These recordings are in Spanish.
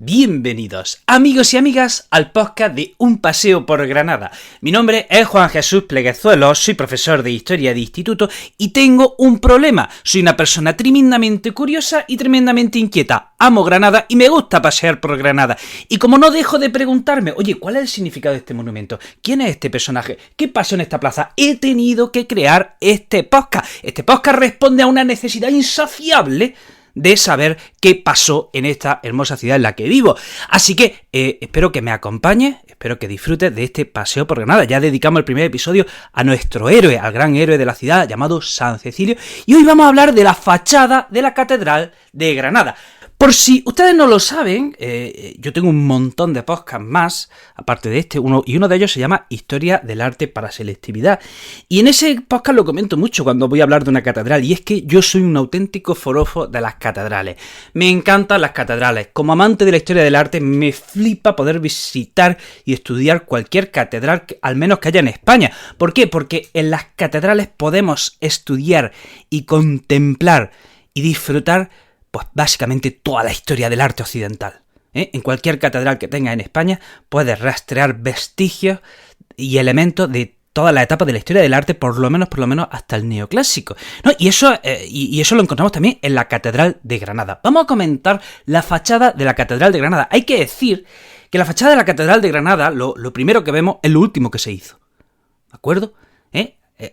Bienvenidos, amigos y amigas, al podcast de Un Paseo por Granada. Mi nombre es Juan Jesús Pleguezuelos, soy profesor de Historia de Instituto y tengo un problema. Soy una persona tremendamente curiosa y tremendamente inquieta. Amo Granada y me gusta pasear por Granada. Y como no dejo de preguntarme, oye, ¿cuál es el significado de este monumento? ¿Quién es este personaje? ¿Qué pasó en esta plaza? He tenido que crear este podcast. Este podcast responde a una necesidad insaciable de saber qué pasó en esta hermosa ciudad en la que vivo. Así que espero que me acompañes, espero que disfrutes de este paseo por Granada. Ya dedicamos el primer episodio a nuestro héroe, al gran héroe de la ciudad llamado San Cecilio, y hoy vamos a hablar de la fachada de la Catedral de Granada. Por si ustedes no lo saben, yo tengo un montón de podcasts más, aparte de este, uno de ellos se llama Historia del Arte para Selectividad. Y en ese podcast lo comento mucho cuando voy a hablar de una catedral, y es que yo soy un auténtico forofo de las catedrales. Me encantan las catedrales. Como amante de la historia del arte, me flipa poder visitar y estudiar cualquier catedral, al menos que haya en España. ¿Por qué? Porque en las catedrales podemos estudiar y contemplar y disfrutar pues básicamente toda la historia del arte occidental. En cualquier catedral que tengas en España puedes rastrear vestigios y elementos de toda la etapa de la historia del arte, por lo menos hasta el neoclásico, ¿no? Y eso lo encontramos también en la Catedral de Granada. Vamos a comentar la fachada de la Catedral de Granada. Hay que decir que la fachada de la Catedral de Granada, lo primero que vemos es lo último que se hizo. ¿De acuerdo?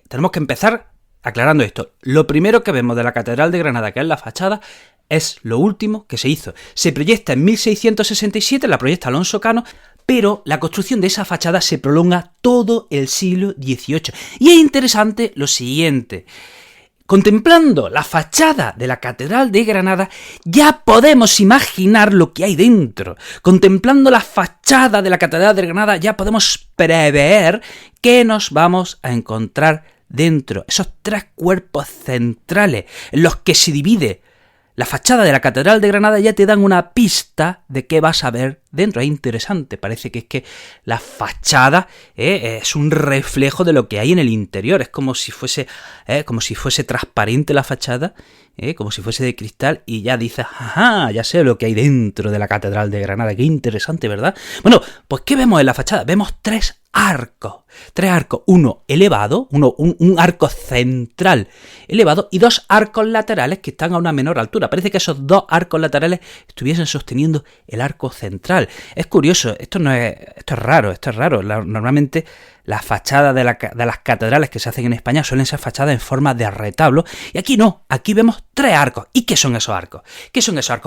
Tenemos que empezar aclarando esto. Lo primero que vemos de la Catedral de Granada, que es la fachada, es lo último que se hizo. Se proyecta en 1667, la proyecta Alonso Cano, pero la construcción de esa fachada se prolonga todo el siglo XVIII. Y es interesante lo siguiente. Contemplando la fachada de la Catedral de Granada, ya podemos imaginar lo que hay dentro. Contemplando la fachada de la Catedral de Granada, ya podemos prever qué nos vamos a encontrar dentro. Esos tres cuerpos centrales en los que se divide la fachada de la Catedral de Granada ya te dan una pista de qué vas a ver dentro. Es interesante, parece que es que la fachada es un reflejo de lo que hay en el interior. Es como si fuese transparente la fachada, como si fuese de cristal, y ya dices, ajá, ya sé lo que hay dentro de la Catedral de Granada. Qué interesante, ¿verdad? Bueno, pues ¿qué vemos en la fachada? Vemos tres arcos, uno elevado, un arco central elevado y dos arcos laterales que están a una menor altura. Parece que esos dos arcos laterales estuviesen sosteniendo el arco central. Es curioso, esto es raro. Normalmente las fachadas de las catedrales que se hacen en España suelen ser fachadas en forma de retablo, y aquí no, aquí vemos tres arcos. ¿Y qué son esos arcos?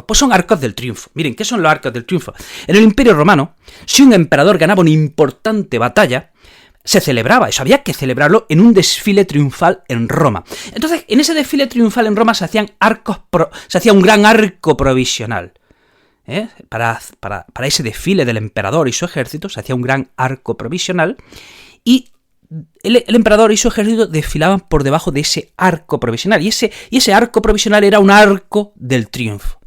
Pues son arcos del triunfo. Miren, ¿qué son los arcos del triunfo? En el Imperio Romano, si un emperador ganaba una importante batalla, se celebraba, eso había que celebrarlo en un desfile triunfal en Roma. Entonces, en ese desfile triunfal en Roma se hacía un gran arco provisional. Para ese desfile del emperador y su ejército se hacía un gran arco provisional, y el emperador y su ejército desfilaban por debajo de ese arco provisional, y ese arco provisional era un arco del triunfo.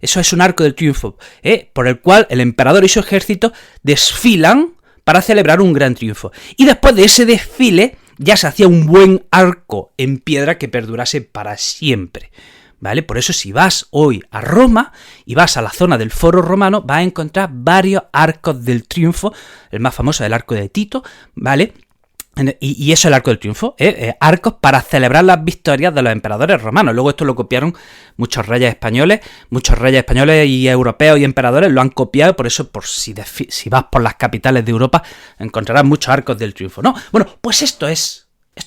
Eso es un arco del triunfo, por el cual el emperador y su ejército desfilan para celebrar un gran triunfo. Y después de ese desfile ya se hacía un buen arco en piedra que perdurase para siempre. ¿Vale? Por eso si vas hoy a Roma y vas a la zona del Foro Romano, vas a encontrar varios arcos del triunfo. El más famoso es el arco de Tito, ¿vale? Y eso es el arco del triunfo, arcos para celebrar las victorias de los emperadores romanos. Luego esto lo copiaron muchos reyes españoles y europeos y emperadores lo han copiado. Por eso, si vas por las capitales de Europa, encontrarás muchos arcos del triunfo, ¿no? Bueno, pues estos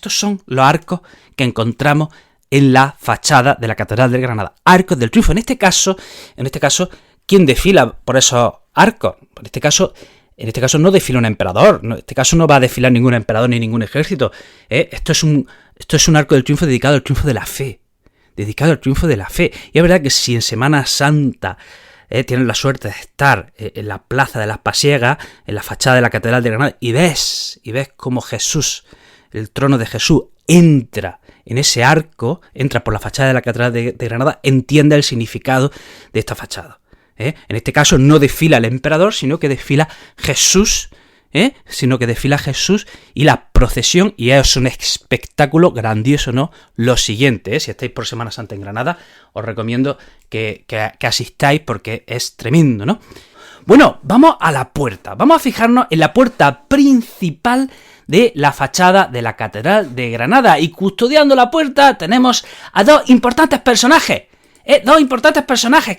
son los arcos que encontramos en la fachada de la Catedral de Granada. Arcos del triunfo. En este caso, ¿quién desfila por esos arcos? En este caso no desfila un emperador. En este caso no va a desfilar ningún emperador ni ningún ejército. Esto es un arco del triunfo dedicado al triunfo de la fe. Y es verdad que si en Semana Santa tienes la suerte de estar en la Plaza de las Pasiegas, en la fachada de la Catedral de Granada, y ves cómo Jesús, el trono de Jesús, entra en ese arco, entra por la fachada de la Catedral de Granada, entiende el significado de esta fachada. En este caso no desfila el emperador, sino que desfila Jesús sino que desfila Jesús y la procesión, y es un espectáculo grandioso, ¿no? Lo siguiente, si estáis por Semana Santa en Granada, os recomiendo que asistáis porque es tremendo, ¿no? Bueno, vamos a la puerta, vamos a fijarnos en la puerta principal de la fachada de la Catedral de Granada, y custodiando la puerta tenemos a dos importantes personajes.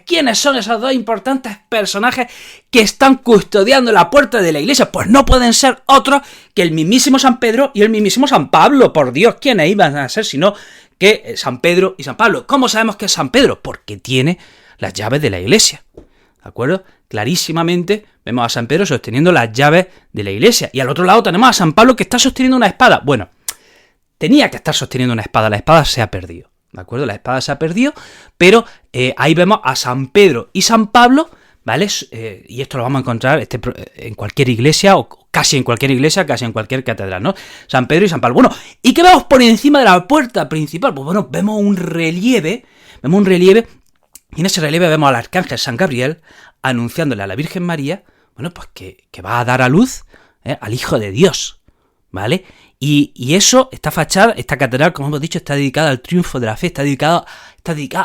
¿Quiénes son esos dos importantes personajes que están custodiando la puerta de la iglesia? Pues no pueden ser otros que el mismísimo San Pedro y el mismísimo San Pablo. Por Dios, ¿quiénes iban a ser sino que San Pedro y San Pablo? ¿Cómo sabemos que es San Pedro? Porque tiene las llaves de la iglesia, ¿de acuerdo? Clarísimamente vemos a San Pedro sosteniendo las llaves de la iglesia, y al otro lado tenemos a San Pablo que está sosteniendo una espada. Bueno, tenía que estar sosteniendo una espada, la espada se ha perdido, ¿de acuerdo? La espada se ha perdido, pero ahí vemos a San Pedro y San Pablo, ¿vale? Y esto lo vamos a encontrar en cualquier iglesia, o casi en cualquier iglesia, casi en cualquier catedral, ¿no? San Pedro y San Pablo. Bueno, ¿y qué vemos por encima de la puerta principal? Pues bueno, vemos un relieve, y en ese relieve vemos al arcángel San Gabriel anunciándole a la Virgen María, bueno, pues que va a dar a luz al Hijo de Dios, ¿vale? Y eso, esta fachada, esta catedral, como hemos dicho, está dedicada al triunfo de la fe, está dedicada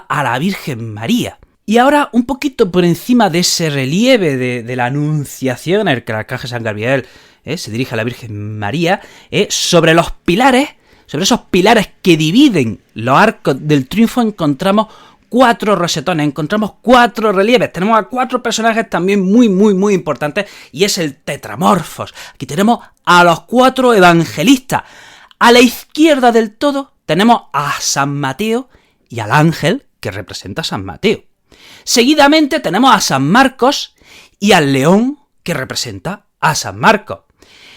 a la Virgen María. Y ahora, un poquito por encima de ese relieve de la anunciación en el que el arcángel San Gabriel se dirige a la Virgen María, sobre los pilares, sobre esos pilares que dividen los arcos del triunfo, encontramos 4 rosetones, encontramos 4 relieves, tenemos a 4 personajes también muy importantes, y es el Tetramorfos. Aquí tenemos a los 4 evangelistas. A la izquierda del todo tenemos a San Mateo y al ángel que representa a San Mateo. Seguidamente tenemos a San Marcos y al león que representa a San Marcos.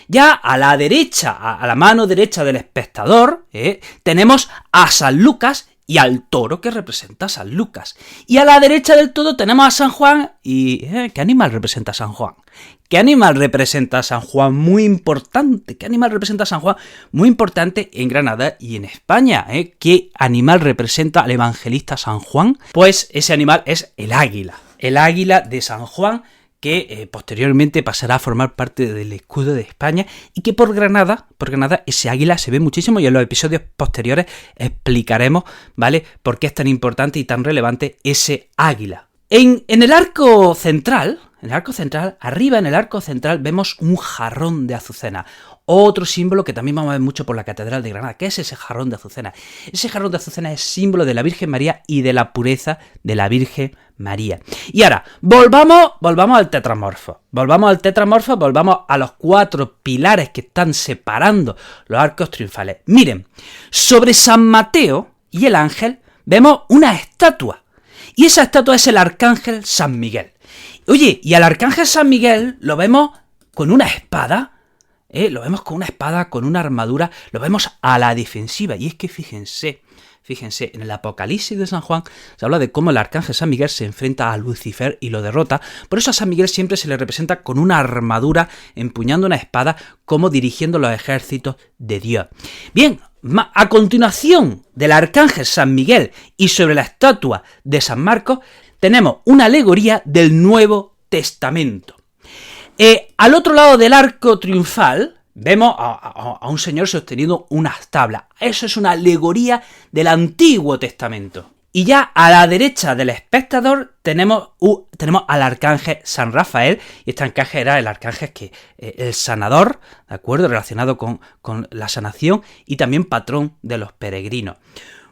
Ya a la derecha, a la mano derecha del espectador, tenemos a San Lucas y al toro que representa a San Lucas. Y a la derecha del todo tenemos a San Juan. ¿Y qué animal representa a San Juan? ¿Qué animal representa a San Juan? Muy importante. ¿Qué animal representa a San Juan? Muy importante en Granada y en España. ¿Qué animal representa al evangelista San Juan? Pues ese animal es el águila. El águila de San Juan, que posteriormente pasará a formar parte del escudo de España, y que por Granada ese águila se ve muchísimo, y en los episodios posteriores explicaremos, ¿vale?, por qué es tan importante y tan relevante ese águila. En el arco central, arriba en el arco central, vemos un jarrón de azucena, otro símbolo que también vamos a ver mucho por la Catedral de Granada. ¿Qué es ese jarrón de azucena? Ese jarrón de azucena es símbolo de la Virgen María y de la pureza de la Virgen María. Y ahora, volvamos al tetramorfo. Volvamos a los 4 pilares que están separando los arcos triunfales. Miren, sobre San Mateo y el ángel vemos una estatua. Y esa estatua es el arcángel San Miguel. Oye, y al arcángel San Miguel lo vemos con una espada. Lo vemos con una espada, con una armadura, lo vemos a la defensiva. Y es que fíjense, en el Apocalipsis de San Juan se habla de cómo el arcángel San Miguel se enfrenta a Lucifer y lo derrota. Por eso a San Miguel siempre se le representa con una armadura, empuñando una espada, como dirigiendo los ejércitos de Dios. Bien, a continuación del arcángel San Miguel y sobre la estatua de San Marcos, tenemos una alegoría del Nuevo Testamento. Al otro lado del arco triunfal vemos a un señor sosteniendo unas tablas. Eso es una alegoría del Antiguo Testamento. Y ya a la derecha del espectador tenemos al arcángel San Rafael, y este arcángel era el arcángel el sanador, ¿de acuerdo?, relacionado con la sanación, y también patrón de los peregrinos.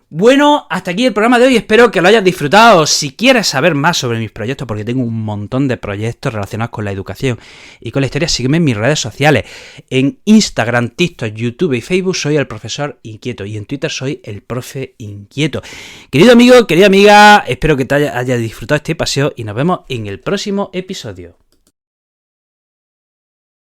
Bueno, hasta aquí el programa de hoy, espero que lo hayas disfrutado. Si quieres saber más sobre mis proyectos, porque tengo un montón de proyectos relacionados con la educación y con la historia, sígueme en mis redes sociales. En Instagram, TikTok, YouTube y Facebook soy el profesor inquieto, y en Twitter soy el profe inquieto. Querido amigo, querida amiga, espero que te hayas disfrutado este paseo, y nos vemos en el próximo episodio.